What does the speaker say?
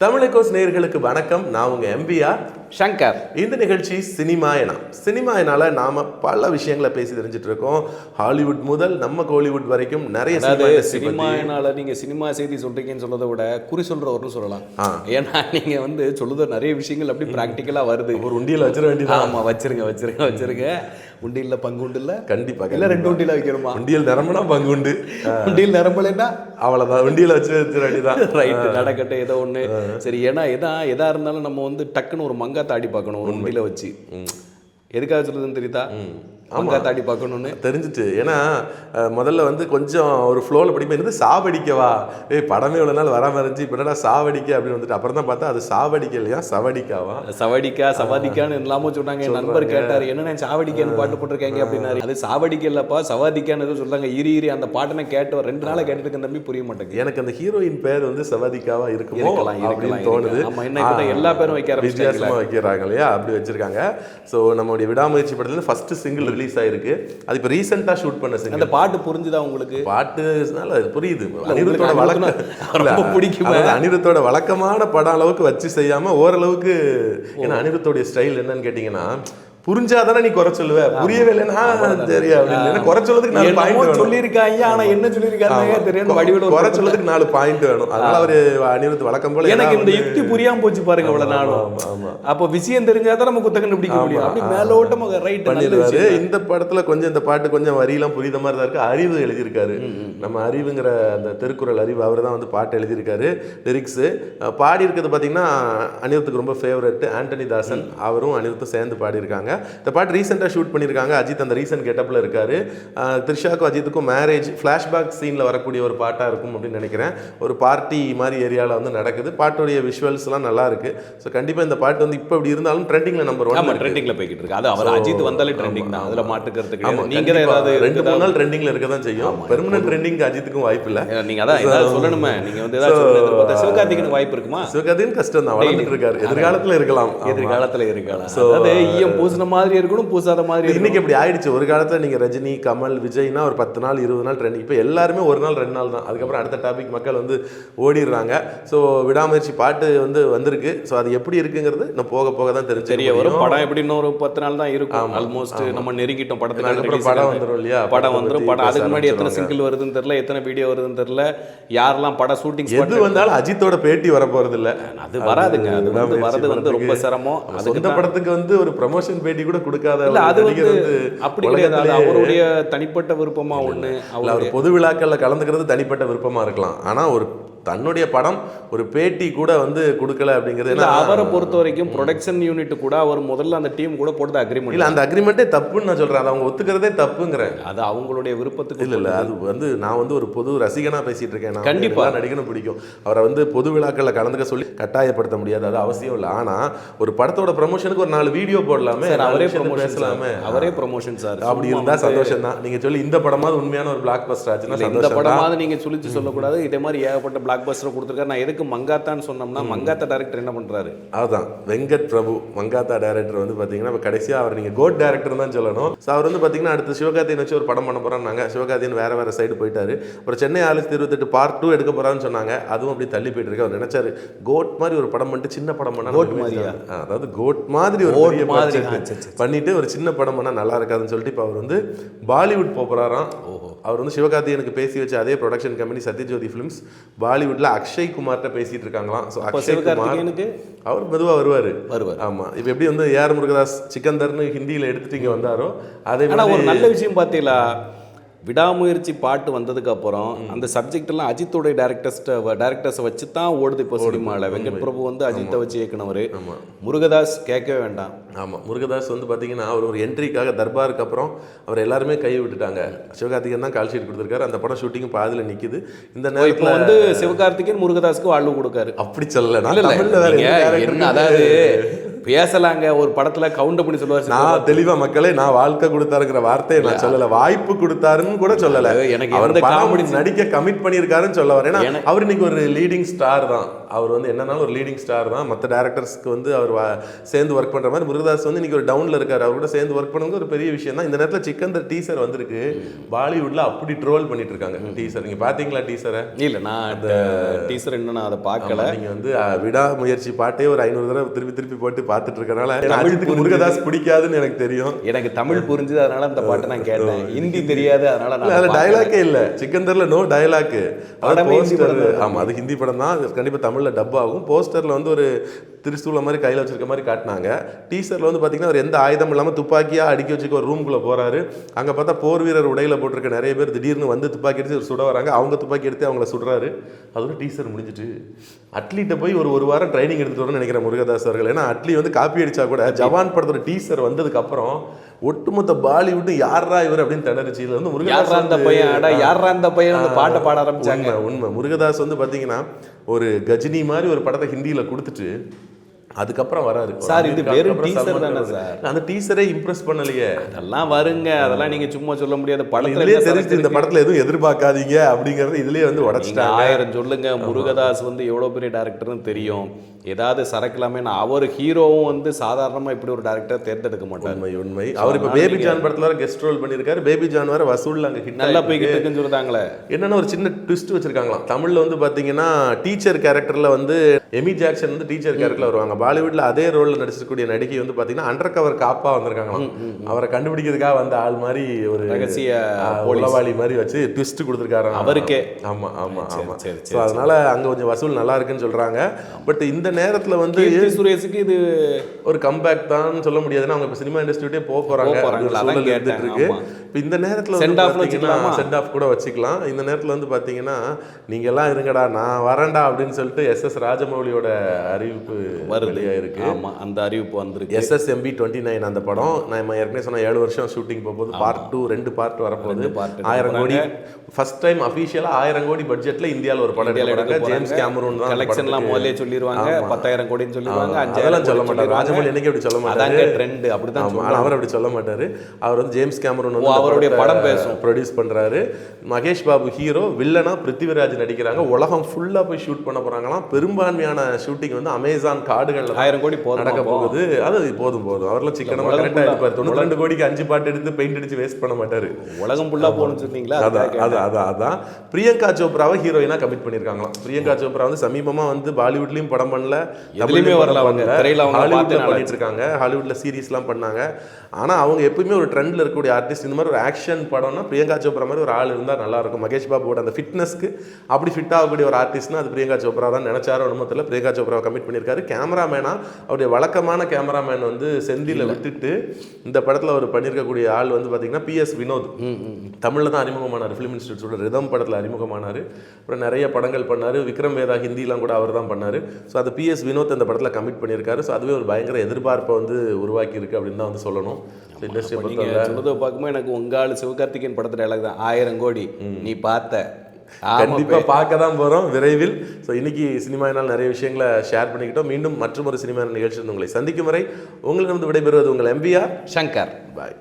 தமிழகோஸ் நேயர்களுக்கு வணக்கம். நான் உங்க எம்பிஆர் சங்கர். இந்த நிகழ்ச்சி சினிமாயனா. சினிமாயனால நாம பல விஷயங்களை பேசி தெரிஞ்சுட்டு இருக்கோம். ஹாலிவுட் முதல் நம்ம கோலிவுட் வரைக்கும் நிறைய சினிமாயனால நீங்க சினிமா செய்தி சொல்றீங்கன்னு சொல்றதை விட குறி சொல்றவர்னு சொல்லலாம். ஏன்னா நீங்க சொல்லுத நிறைய விஷயங்கள் அப்படி பிராக்டிக்கலா வருது. ஒரு உண்டியல் வச்சிட வேண்டியது. ஆமா, வச்சிருங்க. உண்டியல்ல பங்கு உண்டுல்ல? கண்டிப்பா. இல்ல 2 உண்டியல வைக்கணுமா? உண்டியல் நிரம்பினா பங்கு உண்டு, உண்டியல் நிரம்பலைன்னா அவ்வளவுதான். உண்டியல வச்சிட வேண்டியதான். ரைட், நடக்கட்டும் ஏதோ ஒண்ணு. சரி, ஏன்னா எதா இருந்தாலும் நம்ம டக்குன்னு ஒரு மங்கா தாடி பார்க்கணும் ஒரு உண்டியில வச்சு. எதுக்காக சொல்லுதுன்னு தெரியுதா? மங்கா தாடி பார்க்கணும்னு தெரிஞ்சிட்டு. ஏன்னா முதல்ல கொஞ்சம் ஒரு ஃப்ளோவில் படிப்பேன், சாவடிக்கவா, படமே இவ்வளோ நாள் வராமல் இருந்துச்சு, இப்போ என்னடா சாவடிக்க அப்படின்னு வந்துட்டு அப்புறம் தான் பார்த்தா அது சாவடிக்க இல்லையா, சவடிக்காவா. சவாதிக்கான்னு எல்லாமோ சொன்னாங்க. என் நண்பர் கேட்டார், என்னென்ன சாவடிக்கான்னு பாட்டு போட்டிருக்காங்க அப்படின்னாரு. அது சாவடிக்க இல்லப்பா, சவாதிக்கான்னு எதுவும் சொல்றாங்க. ஈரி அந்த பாட்டை நான் கேட்டு 2 நாளை கேட்டதுக்கு தம்பி புரிய மாட்டேங்குது. எனக்கு அந்த ஹீரோயின் பேர் சவாதிக்காவா இருக்குமோ அப்படின்னு தோணுது. எல்லா பேரும் வைக்க வித்தியாசமா வைக்கிறாங்க இல்லையா, அப்படி வச்சிருக்காங்க. ஸோ நம்மளுடைய விடாமுயற்சி படத்துல ஃபர்ஸ்ட் சிங்கிள் ரிலீஸ் ஆயிருக்கு. அது இப்போ ரீசெண்டா ஷூட் பண்ண சிங்கிள். அந்த பாட்டு புரிஞ்சுதா உங்களுக்கு? பாட்டுனால புரியுது. அனிருத்தோட வழக்கம் ரொம்ப பிடிக்கும். அனிருத்தோட வழக்கமான படம் அளவுக்கு வச்சு செய்யாம ஓரளவுக்கு. ஏன்னா அனிருத்தோடைய ஸ்டைல் என்னன்னு கேட்டீங்கன்னா, புரிஞ்சாதானே நீ குறை சொல்லுவ, புரியவே இல்லைன்னா சரி அப்படின்னு குறை சொல்றதுக்கு 4 பாயிண்ட் சொல்லியிருக்காங்க. ஆனா என்ன சொல்லியிருக்காங்க தெரியும், வடிவில் குறை சொல்றதுக்கு 4 பாயிண்ட் வேணும். அதனால அவரு அனிருத் வழக்கம் போல எனக்கு இந்த யுக்தி புரியாம போச்சு பாருங்க இவ்வளவு நாளும். அப்ப விஷயம் தெரிஞ்சாதான் நம்ம குத்த கண்டுபிடிக்க முடியும். அப்படி மேலோட்டமா ரைட் பண்ணிடுவாரு. இந்த படத்துல இந்த பாட்டு கொஞ்சம் வரியெல்லாம் புரியுத மாதிரி தான் இருக்கு. அறிவு எழுதியிருக்காரு. நம்ம அறிவுங்கிற அந்த திருக்குறள் அறிவு அவர் தான் பாட்டு எழுதியிருக்காரு. லிரிக்ஸ் பாடி இருக்கிறது பாத்தீங்கன்னா அனிருத்துக்கு ரொம்ப ஃபேவரட் ஆண்டனி தாசன். அவரும் அனிருத்தும் சேர்ந்து பாடியிருக்காங்க. இந்த பாட்டு ரீசெண்டாக ஷூட் பண்ணியிருக்காங்க. அஜித் அந்த ரீசன்ட் கெட்டப்பில் இருக்காரு. த்ரிஷாக்கும் அஜித்துக்கும் மேரேஜ் ஃப்ளாஷ்பேக் சீனில் வரக்கூடிய ஒரு பாட்டாக இருக்கும் அப்படின்னு நினைக்கிறேன். ஒரு பார்ட்டி மாதிரி ஏரியாவில் நடக்குது. பாட்டுடைய விஷுவல்ஸ்லாம் நல்லா இருக்கு. ஸோ கண்டிப்பாக இந்த பாட்டு இப்போ இப்படி இருந்தாலும் ட்ரெண்டிங்கில் நம்பர் 1 ட்ரெண்டிங்கில் போய்கிட்டு இருக்கு. அது அவர் அஜித் வந்தாலே ட்ரெண்டிங் தான், அதில் மாட்டுக்கிறதுக்கு. நீங்கள் ஏதாவது 2-3 நாள் ட்ரெண்டிங்கில் இருக்க தான் செய்யும். பெர்மனன்ட் ட்ரெண்டிங் அஜித்துக்கும் வாய்ப்பு இல்லை. நீங்கள் அதான் ஏதாவது சொல்லணுமே. நீங்கள் ஏதாவது சிவகார்த்திகேயன் வாய்ப்பு இருக்குமா? சிவகார்த்திகேயன் கஷ்டம் தான், வளர்ந்துட்டு இருக்காரு. எதிர்காலத்தில் இருக்கலாம். ஸோ ஈயம் பூசின மாதிரி இருக்கணும், பூசாத மாதிரி. இன்னைக்கு இப்படி ஆயிடுச்சு. ஒரு காலத்துல நீங்க ரஜினி, கமல், விஜய்னா ஒரு 10 நாள் 20 நாள் ட்ரெண்ட். இப்போ எல்லாருமே 1 நாள் 2 நாள் தான். அதுக்கப்புறம் அடுத்த டாபிக் மக்கள் ஓடிடுறாங்க. ஸோ விடாமுயற்சி பாட்டு வந்திருக்கு. ஸோ அது எப்படி இருக்குங்கிறது இன்னும் போக போக தான் தெரிய வரும். படம் எப்படி இன்னும் ஒரு 10 நாள் தான் இருக்கும். ஆல்மோஸ்ட் நம்ம நெருங்கிட்டோம். படத்துக்கு படம் வந்துடும் இல்லையா? படம் வந்துடும். படம் அதுக்கு முன்னாடி எத்தனை சிங்கிள் வருதுன்னு தெரியல, எத்தனை வீடியோ வருதுன்னு தெரியல, யாரெல்லாம் படம் ஷூட்டிங் எது வந்தாலும் அஜித்தோட பேட்டி வர போறது இல்ல. அது வராதுங்க. அது வரது ரொம்ப சிரமம். அந்த படத்துக்கு ஒரு ப்ரமோஷன் பேட்டி கூட கொடுக்காத. அப்படி கிடையாது. அவருடைய தனிப்பட்ட விருப்பமா ஒண்ணு. அவர் பொது விழாக்கள்ல கலந்துக்கிறது தனிப்பட்ட விருப்பமா இருக்கலாம். ஆனா ஒரு தன்னுடைய படம் ஒரு பேட்டி கூட கொடுக்கல அப்படிங்கிறது. அவரை பொறுத்த வரைக்கும் ப்ரொடக்ஷன் யூனிட் கூட அவர் முதல்ல அந்த டீம் கூட போட்டது அக்ரிமெண்ட் இல்ல. அந்த அக்ரிமெண்ட்டே தப்புன்னு நான் சொல்றேன். அவங்க ஒத்துக்கிறதே தப்புங்கிறேன். அது அவங்களுடைய விருப்பத்துக்கு இல்ல. அது நான் ஒரு பொது ரசிகனா பேசிட்டு இருக்கேன். கண்டிப்பா நடிகனும் பிடிக்கும். அவரை பொது விழாக்கள்ல கலந்துக்க சொல்லி கட்டாயப்படுத்த முடியாது, அது அவசியம் இல்லை. ஆனா ஒரு படத்தோட ப்ரமோஷனுக்கு ஒரு 4 வீடியோ போடலாமே, அவரே பேசலாமே. அவரே ப்ரமோஷன் சார். அப்படி இருந்தா சந்தோஷம் தான். நீங்க சொல்லி இந்த படமாவது உண்மையான ஒரு பிளாக் பஸ்டர் ஆச்சுன்னா இந்த படமாவது நீங்க சொல்லிச்சு சொல்லக்கூடாது. இதே மாதிரி ஏகப்பட்ட பிளாக் பஸ்டர் கொடுத்துருக்காரு. நான் எதுக்கு மங்காத்தான்னு சொன்னோம்னா, மங்காத்தா டைரக்டர் என்ன பண்றாரு? அதுதான் வெங்கட் பிரபு. மங்காத்தா டைரக்டர் பாத்தீங்கன்னா கடைசியா அவர் நீங்க கோட் டைரக்டர் தான் சொல்லணும். அவர் பாத்தீங்கன்னா அடுத்து சிவகார்த்திகேயன் வச்சு ஒரு படம் பண்ண போறாங்க. சிவகார்த்திகேயன் வேற சைடு போயிட்டாரு. அப்புறம் சென்னை 628 பார்ட் 2 எடுக்க போறான்னு சொன்னாங்க. அதுவும் அப்படி தள்ளி போயிட்டு இருக்கு. அவர் நினைச்சாரு கோட் மாதிரி ஒரு படம் பண்ணிட்டு சின்ன படம் பண்ணா, கோட் மாதிரியா, அதாவது கோட் மாதிரி ஒரு பண்ணிட்டு ஒரு சின்ன படம் பண்ணா நல்லா இருக்காதுன்னு சொல்லிட்டு இப்போ அவர் பாலிவுட் போறாராம். அவர் சிவகார்த்திகேயனுக்கு பேசி வச்சு அதே ப்ரொடக்ஷன் கம்பெனி சத்யஜோதி ஃபிலிம்ஸ் பாலிவுட்ல அக்ஷய் குமார்ட்ட பேசிட்டு இருக்காங்களாம். ஸோ அக்ஷய் குமார் அவர் மெதுவாக வருவார். ஆமா, இப்போ எப்படி ஏஆர் முருகதாஸ் சிக்கந்தர்னு ஹிந்தியில் எடுத்துட்டு இங்கே வந்தாரோ அதே மாதிரி. ஒரு நல்ல விஷயம் பார்த்தீங்களா, விடாமுயற்சி பாட்டு வந்ததுக்கு அப்புறம் அந்த சப்ஜெக்ட் எல்லாம் அஜித்தோடைய டைரக்டர்ஸை வச்சு தான் ஓடுது இப்போ சினிமாவில். வெங்கட் பிரபு அஜித்தை வச்சு இயக்குனவர். முருகதாஸ் கேட்கவே வேண்டாம். ஆமாம், முருகதாஸ் பார்த்தீங்கன்னா அவர் ஒரு என்ட்ரிக்காக தர்பாருக்கு அப்புறம் அவர் எல்லாருமே கை விட்டுட்டாங்க. சிவகார்த்திகேயன் தான் கால் ஷீட் கொடுத்துருக்காரு. அந்த படம் ஷூட்டிங் பாதியில் நிற்குது. இந்த நேரத்தில் சிவகார்த்திகேயன் முருகதாஸ்க்கு வாழ்வு கொடுக்காரு. அப்படி சொல்லல, அதாவது பேசலாங்க. ஒரு படத்துல கவுண்ட் பண்ணி சொல்லுவார். நான் தெளிவா மக்களே, நான் வாழ்க்கை கொடுத்தாருங்கிற வார்த்தையை நான் சொல்லல, வாய்ப்பு கொடுத்தாருன்னு கூட சொல்லல. எனக்கு அவர் காமெடி நடிக்க கமிட் பண்ணியிருக்காருன்னு சொல்ல வரேன். ஏன்னா அவர் இன்னைக்கு ஒரு லீடிங் ஸ்டார் தான். அவர் வந்து என்னன்னாலும் ஒரு லீடிங் ஸ்டார் தான். மற்ற டேரக்டர்ஸ்க்கு வந்து அவர் சேர்ந்து ஒர்க் பண்ணுற மாதிரி முருகதாஸ் வந்து இன்னைக்கு ஒரு டவுனில் இருக்கார். அவர் கூட சேர்ந்து ஒர்க் பண்ணுறது ஒரு பெரிய விஷயம் தான். இந்த நேரத்தில் சிக்கந்தர் டீசர் வந்திருக்கு. பாலிவுட்டில் அப்படி ட்ரோல் பண்ணிட்டு இருக்காங்க டீசர். நீங்கள் பார்த்தீங்களா டீசரை? இல்லை, நான் அந்த டீசர் இன்னும் நான் அதை பார்க்கல. நீங்கள் வந்து விடாமுயற்சி பாட்டே ஒரு 500 தடவை திருப்பி திருப்பி போட்டு பார்த்துட்டு இருக்கனால அஜித்துக்கு முருகதாஸ் பிடிக்காதுன்னு எனக்கு தெரியும். எனக்கு தமிழ் புரிஞ்சுது, அதனால அந்த பாட்டை நான் கேட்டேன். ஹிந்தி தெரியாது, அதனால அதில் டயலாக்கே இல்லை. சிக்கந்தர்ல நோ டயலாக். ஆமாம், அது ஹிந்தி படம் தான். கண்டிப்பாக தமிழில் டப் ஆகும். போஸ்டரில் வந்து ஒரு திரிசூலம் மாதிரி கையில் வச்சிருக்க மாதிரி காட்டினாங்க. டீசரில் வந்து பார்த்தீங்கன்னா அவர் எந்த ஆயுதம் இல்லாமல் துப்பாக்கியாக அடுக்கி வச்சுக்க ஒரு ரூம்குள்ளே போகிறாரு. அங்கே பார்த்தா போர் வீரர் உடையில் போட்டிருக்க நிறைய பேர் திடீர்னு வந்து துப்பாக்கி எடுத்து சுட வராங்க. அவங்க துப்பாக்கி எடுத்து அவங்கள சுடுறாரு. அதோட டீசர் முடிஞ்சிட்டு அட்லிட்ட போய் ஒரு வாரம் ட்ரைனிங் எடுத்துட்டு வரணும்னு நினைக்கிறேன் முருகதாஸ் அவர்கள். ஏன்னா அட்லி வந்து காப்பி அடிச்சா கூட ஜவான் படத்தோட டீசர் வந்ததுக்கப்புறம் ஒட்டுமொத்த பாலிவுட் யாரா இவர் அப்படின்னு திணறிச்சு. இதுல வந்து முருகதாஸ் அந்த பையன் பாட்டை பாட ஆரம்பிச்சாங்க. உண்மை. முருகதாஸ் வந்து பார்த்தீங்கன்னா ஒரு கஜினி மாதிரி ஒரு படத்தை ஹிந்தியில் கொடுத்துட்டு அதுக்கப்புறம் வராரு சார். இது வெறும் டீசர் தானே சார்? அந்த டீசரே இம்ப்ரெஸ் பண்ணலையே. அதெல்லாம் வருங்க, அதெல்லாம் நீங்க சும்மா சொல்ல முடியாது. படத்திலே தெரிஞ்சு இந்த படத்துல எதுவும் எதிர்பார்க்காதீங்க அப்படிங்கறது இதுலயே வந்து உடைச்சிட்டாங்க. 1000 சொல்லுங்க. முருகதாஸ் வந்து எவ்வளவு பெரிய டைரக்டர்னு தெரியும். ஏதாவது சரக்கலாமே. அவர் ஹீரோவும் வந்து சாதாரணமா இப்படி ஒரு டைரக்டர் தேர்ந்தெடுக்க மாட்டார். உண்மை. அவர் இப்ப பேபி ஜான் படத்துல வர கெஸ்ட் ரோல் பண்ணிருக்காரு. பேபி ஜான் வர வசூல் அங்க ஹிட் நல்லா போய்கிட்டு இருக்குன்னு சொல்றாங்களே. என்னன்னா ஒரு சின்ன ட்விஸ்ட் வச்சிருக்காங்களாம். தமிழ்ல வந்து பாத்தீங்கன்னா டீச்சர் கேரக்டர்ல வந்து எமி ஜாக்சன் வந்து டீச்சர் கேரக்டர்ல வருவாங்க. பாலிவுட்ல அதே ரோல்ல நடிச்சிருக்கக்கூடிய நடிகை வந்து பாத்தீங்கன்னா அண்டர் கவர் காப்பா வந்திருக்காங்களாம். அவரை கண்டுபிடிக்கிறதுக்காக வந்த ஆள் மாதிரி ஒரு ரகசிய உளவாளி மாதிரி வச்சு ட்விஸ்ட் கொடுத்துருக்காரு அவருக்கே. ஆமா ஆமா ஆமா. ஸோ அதனால அங்க கொஞ்சம் வசூல் நல்லா இருக்குன்னு சொல்றாங்க. பட் இந்த நேரத்துல வந்து சுரேஷுக்கு இது ஒரு கம்பேக் தான் சொல்ல முடியாதுன்னா அவங்க இப்போ சினிமா இண்டஸ்ட்ரியோடே போறாங்க. இந்த நேரத்தில் சென்ட் ஆஃப் கூட வச்சுக்கலாம். இந்த நேரத்தில் வந்து பார்த்தீங்கன்னா நீங்க எல்லாம் இருங்கடா நான் வரேன்டா அப்படின்னு சொல்லிட்டு SS ராஜமௌலியோட அறிவிப்பு வெளியாக இருக்கு. அந்த அறிவிப்பு வந்திருக்கு. SSMB 29 அந்த படம். நான் ஏற்கனவே சொன்ன 7 வருஷம் ஷூட்டிங் போகும்போது பார்ட் 2 2 பார்ட் வரப்போகுது. 1000 கோடி ஃபர்ஸ்ட் டைம் அஃபீஷியலாக 1000 கோடி பட்ஜெட்ல இந்தியாவில் ஒரு படம் எடுக்கிறாங்க. ஜேம்ஸ் கேமரூன் தான் கலெக்ஷன்லாம் முதல்லே சொல்லிடுவாங்க. 10,000 கோடின்னு சொல்லுவாங்க. அதெல்லாம் சொல்ல மாட்டார். ராஜமௌலி என்னைக்கு அப்படி சொல்ல மாட்டாரு. ட்ரெண்ட் அப்படிதான். அவர் அப்படி சொல்ல மாட்டாரு. அவர் வந்து ஜேம்ஸ் கேமரூன் வந்து அவருடைய படம் பேசும் ப்ரொடியூஸ் பண்றாரு. மகேஷ் பாபு ஹீரோ, வில்லனா பிருத்திவிராஜ் நடிக்கிறாங்க. உலகம் ஃபுல்லா போய் ஷூட் பண்ண போறாங்களாம். பெரும்பான்மையான ஷூட்டிங் வந்து அமேசான் காடுகள்ல 1000 கோடி நடக்க போகுது. அது போதும் அவரெல்லாம் சிக்கனமா கரெக்டா இருப்பாரு. 92 கோடிக்கு 5 பாட்டு எடுத்து பெயிண்ட் அடிச்சு வேஸ்ட் பண்ண மாட்டாரு. உலகம் ஃபுல்லா போகணும்னு சொன்னீங்களா? அதான் பிரியங்கா சோப்ராவை ஹீரோயினா கமிட் பண்ணிருக்காங்களாம். பிரியங்கா சோப்ரா வந்து சமீபமா வந்து பாலிவுட்லயும் படம் பண்ணல, எதுலயுமே வரல. ஹாலிவுட்ல பண்ணிட்டு இருக்காங்க. ஹாலிவுட்ல சீரீஸ்லாம் பண்ணாங்க. ஆனா அவங்க எப்பவுமே ஒரு ட்ரெண்ட்ல இருக்கக்கூடிய ஆர்டிஸ்ட். இந்த மாதிரி ஒரு ஆக்ஷன் படம்னா பிரியங்கா சோப்ரா மாதிரி ஒரு ஆள் இருந்தால் நல்லா இருக்கும். மகேஷ் பாபுவோட அந்த ஃபிட்னஸ்க்கு அப்படி ஃபிட் ஆகக்கூடிய ஒரு ஆர்டிஸ்ட்னா அது பிரியங்கா சோப்ரா தான். நினைச்சாரோ ஒன்றுமத்தில் பிரியங்கா சோப்ராவை கமிட் பண்ணியிருக்காரு. கேமராமேனா அவருடைய வழக்கமான கேமராமேன் வந்து செந்தில விட்டுட்டு இந்த படத்தில் அவர் பண்ணியிருக்கக்கூடிய ஆள் வந்து பார்த்தீங்கன்னா PS வினோத். தமிழில் தான் அறிமுகமானார். ஃபிலிம் இன்ஸ்டியூட்டோட ரிதம் படத்தில் அறிமுகமானார். அப்புறம் நிறைய படங்கள் பண்ணார். விக்ரம் வேதா ஹிந்திலாம் கூட அவர் தான் பண்ணார். ஸோ அது PS வினோத் அந்த படத்தில் கமிட் பண்ணியிருக்காரு. ஸோ அதுவே ஒரு பயங்கர எதிர்பார்ப்பை வந்து உருவாக்கி இருக்கு அப்படின்னு தான் வந்து சொல்லணும். இண்டஸ்ட்ரியை பொறுத்தவரை பார்க்கும்போது எனக்கு உங்க ஆள் சிவகார்த்திகேயன் படத்துல டைலாக் தான் 1000 கோடி நீ பார்த்த. கண்டிப்பா பார்க்க தான் போறோம் விரைவில். ஸோ இன்னைக்கு சினிமாவினால் நிறைய விஷயங்களை ஷேர் பண்ணிக்கிட்டோம். மீண்டும் மற்றொரு சினிமா நிகழ்ச்சியில் உங்களை சந்திக்கும் வரை உங்களிடம் விடைபெறுவது உங்கள் MBR சங்கர். பாய்.